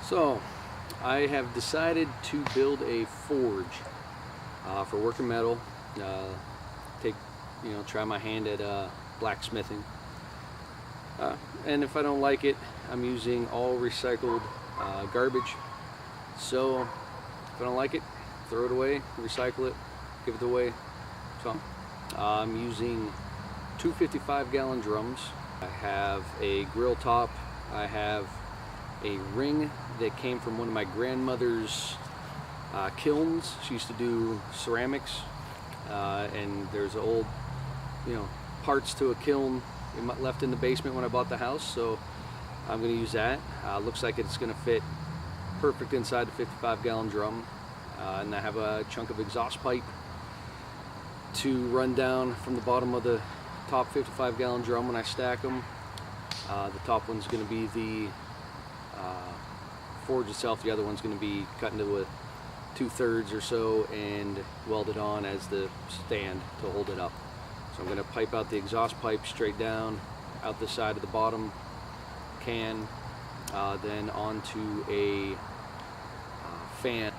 So, I have decided to build a forge for working metal. Try my hand at blacksmithing. And if I don't like it, I'm using all recycled garbage. So, if I don't like it, throw it away, recycle it, give it away. So, I'm using two 55-gallon drums. I have a grill top. I have a ring that came from one of my grandmother's kilns. She used to do ceramics, and there's old, parts to a kiln left in the basement when I bought the house. So I'm going to use that. Looks like it's going to fit perfect inside the 55-gallon drum. And I have a chunk of exhaust pipe to run down from the bottom of the top 55-gallon drum when I stack them. The top one's going to be the forge itself. The other one's going to be cut into a 2/3 or so and welded on as the stand to hold it up. So I'm going to pipe out the exhaust pipe straight down out the side of the bottom can, then onto a fan.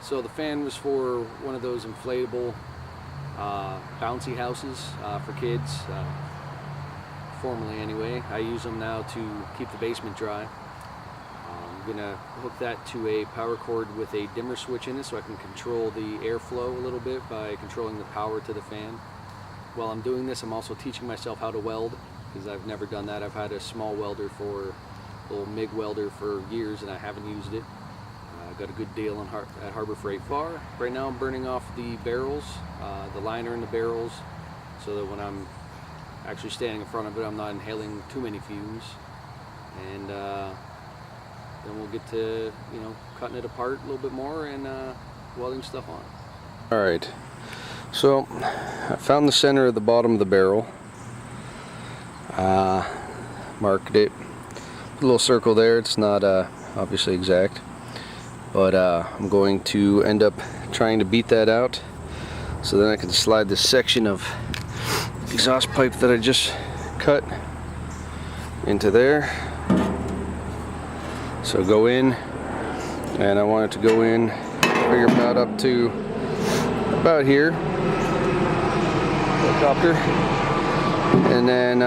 So the fan was for one of those inflatable bouncy houses for kids, formerly anyway. I use them now to keep the basement dry. I'm going to hook that to a power cord with a dimmer switch in it so I can control the airflow a little bit by controlling the power to the fan. While I'm doing this, I'm also teaching myself how to weld, because I've never done that. I've had a small welder, a little MIG welder, for years, and I haven't used it. I got a good deal at Harbor Freight Bar. Right now I'm burning off the barrels, the liner in the barrels, so that when I'm actually standing in front of it, I'm not inhaling too many fumes. And then we'll get to, cutting it apart a little bit more and welding stuff on. Alright, so I found the center of the bottom of the barrel, marked it, put a little circle there. It's not obviously exact, but I'm going to end up trying to beat that out so then I can slide this section of exhaust pipe that I just cut into there. So go in, and I want it to go in, figure about up to about here, helicopter, and then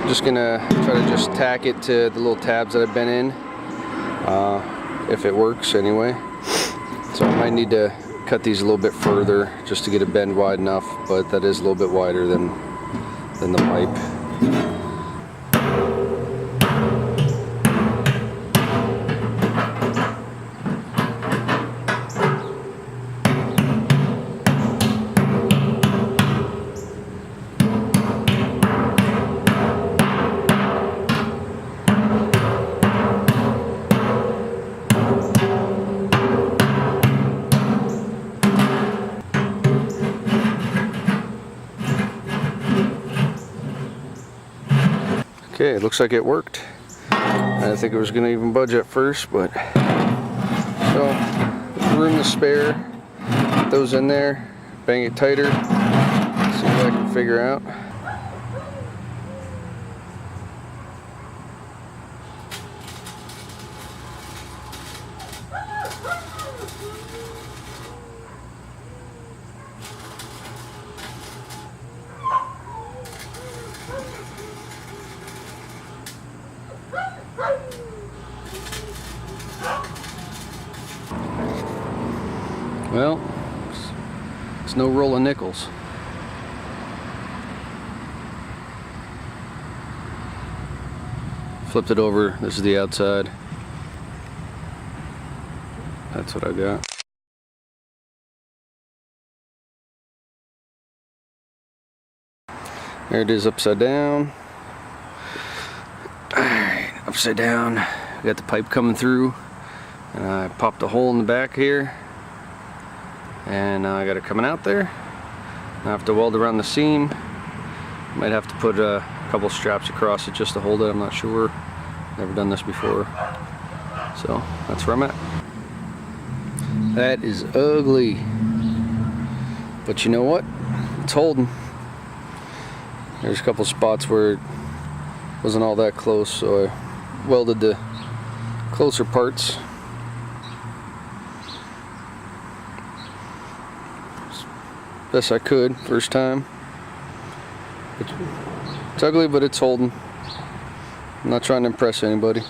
just gonna try to just tack it to the little tabs that I've been in, if it works anyway. So I might need to cut these a little bit further just to get a bend wide enough, but that is a little bit wider than the pipe. Okay, it looks like it worked. I didn't think it was going to even budge at first, but so there's room to spare. Put those in there, bang it tighter, see what I can figure out. Well, it's no roll of nickels. Flipped it over. This is the outside. That's what I got. There it is, upside down. Alright, upside down. Got the pipe coming through. And I popped a hole in the back here. And I got it coming out there. I have to weld around the seam. Might have to put a couple straps across it just to hold it. I'm not sure. Never done this before. So that's where I'm at. That is ugly. But you know what? It's holding. There's a couple spots where it wasn't all that close, so I welded the closer parts. Best I could, first time. It's ugly, but it's holding. I'm not trying to impress anybody.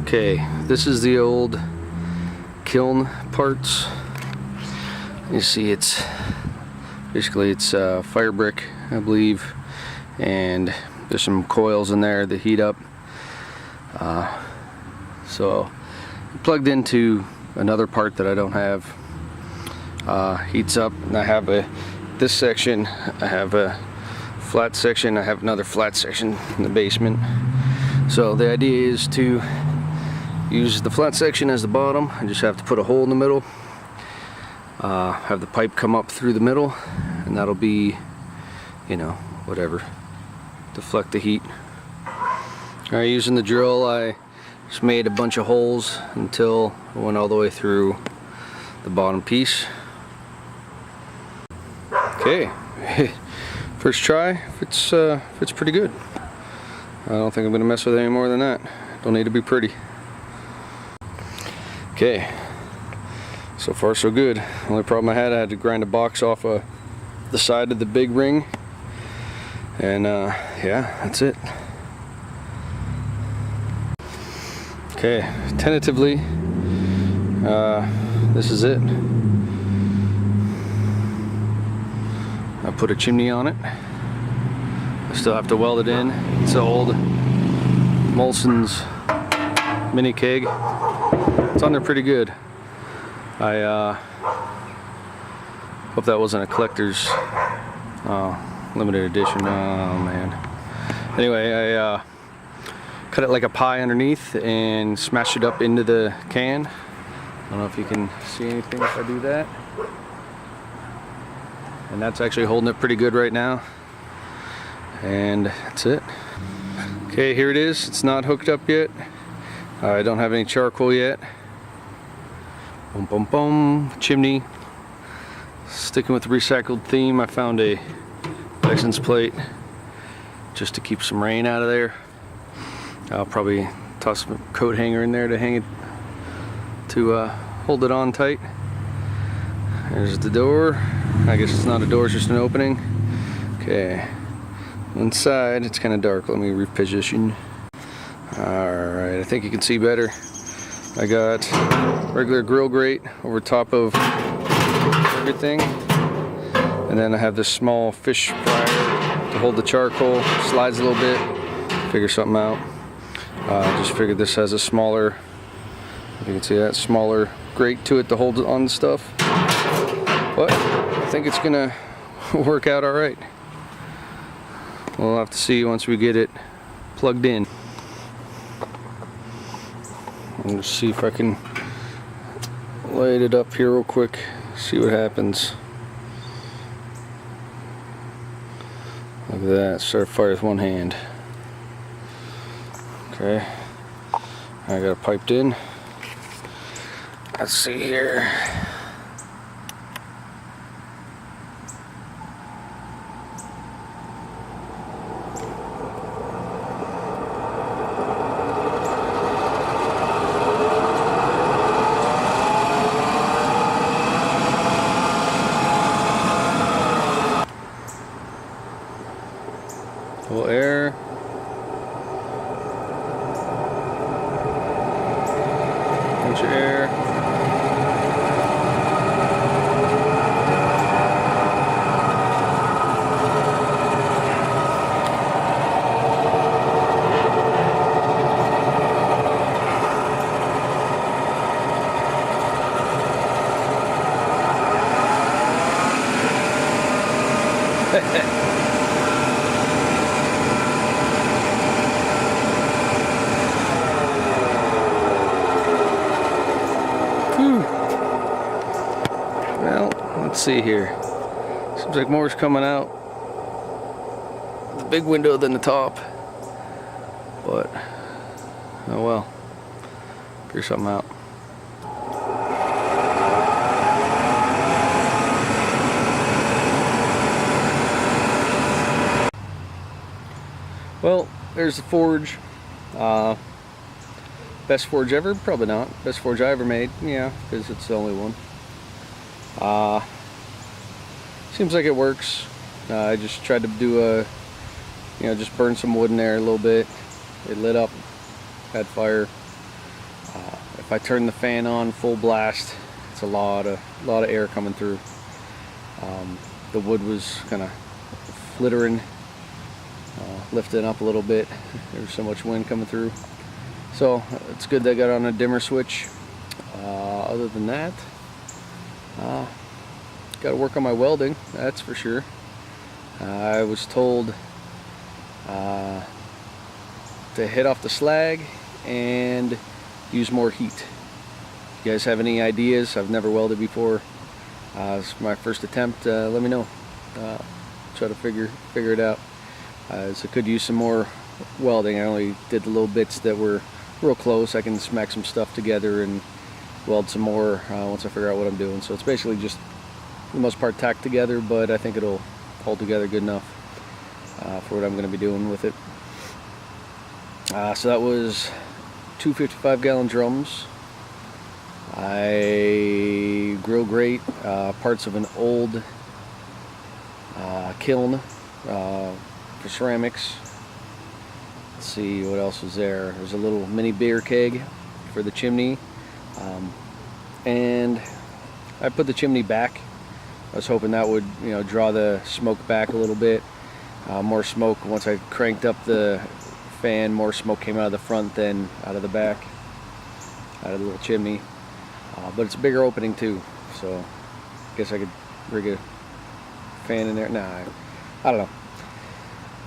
Okay, this is the old kiln parts. You see, it's basically fire brick, I believe, and there's some coils in there that heat up. So plugged into another part that I don't have. Heats up, and I have this section. I have a flat section. I have another flat section in the basement. So the idea is to use the flat section as the bottom. I just have to put a hole in the middle. Have the pipe come up through the middle, and that'll be, you know, whatever, deflect the heat. Alright, using the drill, I just made a bunch of holes until I went all the way through the bottom piece. Okay, first try, it's pretty good. I don't think I'm gonna mess with it any more than that. Don't need to be pretty. Okay, so far so good. The only problem I had to grind a box off of the side of the big ring, and yeah, that's it. Okay, tentatively, this is it. I put a chimney on it. I still have to weld it in. It's an old Molson's mini keg. It's on there pretty good. I hope that wasn't a collector's limited edition. Oh man. Anyway, I cut it like a pie underneath and smashed it up into the can. I don't know if you can see anything if I do that. And that's actually holding it pretty good right now. And that's it. Okay, here it is. It's not hooked up yet. I don't have any charcoal yet. Boom, boom, boom. Chimney. Sticking with the recycled theme, I found a license plate just to keep some rain out of there. I'll probably toss a coat hanger in there to hang it, to hold it on tight. There's the door. I guess it's not a door, it's just an opening. Okay. Inside, it's kind of dark. Let me reposition. Alright, I think you can see better. I got regular grill grate over top of everything. And then I have this small fish fryer to hold the charcoal. Slides a little bit. Figure something out. Just figured this has a smaller, if you can see that, smaller grate to it to hold on stuff. But I think it's gonna work out alright. We'll have to see once we get it plugged in. I'll just see if I can light it up here real quick, see what happens. Look at that, start fire with one hand. Okay, I got it piped in. Let's see here. A little air. Bunch of air. Well, let's see here. Seems like more's coming out the big window than the top, but oh well. Figure something out. Well, there's the forge. Best forge ever? Probably not. Best forge I ever made? Yeah, because it's the only one. Seems like it works. I just tried to do a, just burn some wood in there a little bit. It lit up, had fire. If I turn the fan on full blast, it's a lot of air coming through. The wood was kind of flittering, lifting up a little bit. There was so much wind coming through. So it's good that I got on a dimmer switch. Other than that, got to work on my welding, that's for sure. I was told to hit off the slag and use more heat. If you guys have any ideas, I've never welded before. It's my first attempt. Let me know. Try to figure it out. So could use some more welding. I only did the little bits that were real close. I can smack some stuff together and weld some more once I figure out what I'm doing. So it's basically just, for the most part, tacked together, but I think it'll hold together good enough for what I'm going to be doing with it. So that was 2 55-gallon drums. I grill grate parts of an old kiln for ceramics. Let's see what else was there. There's a little mini beer keg for the chimney, and I put the chimney back. I was hoping that would, draw the smoke back a little bit. More smoke. Once I cranked up the fan, more smoke came out of the front than out of the back, out of the little chimney. But it's a bigger opening too, so I guess I could rig a fan in there. Nah, I don't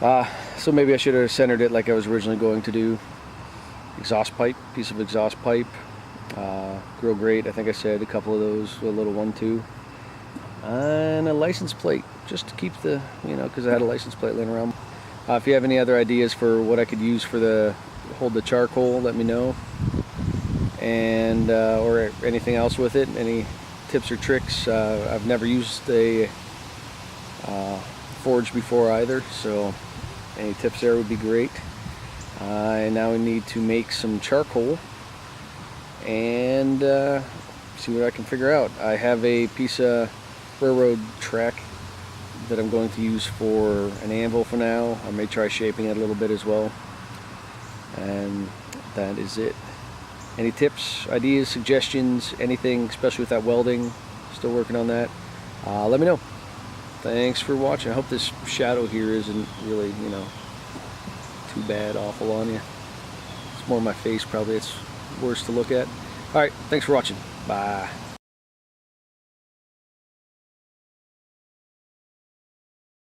know. So maybe I should have centered it like I was originally going to do. Exhaust pipe, piece of exhaust pipe, grill grate, I think I said a couple of those, a little one too, and a license plate, just to keep the, because I had a license plate laying around. If you have any other ideas for what I could use for hold the charcoal, let me know. And or anything else with it, any tips or tricks. I've never used a forge before either, so any tips there would be great. And now we need to make some charcoal and see what I can figure out. I have a piece of railroad track that I'm going to use for an anvil for now. I may try shaping it a little bit as well, and that is it. Any tips, ideas, suggestions, anything, especially with that welding, still working on that, let me know. Thanks for watching. I hope this shadow here isn't really, too bad, awful on you. It's more my face, probably. It's worse to look at. Alright, thanks for watching. Bye.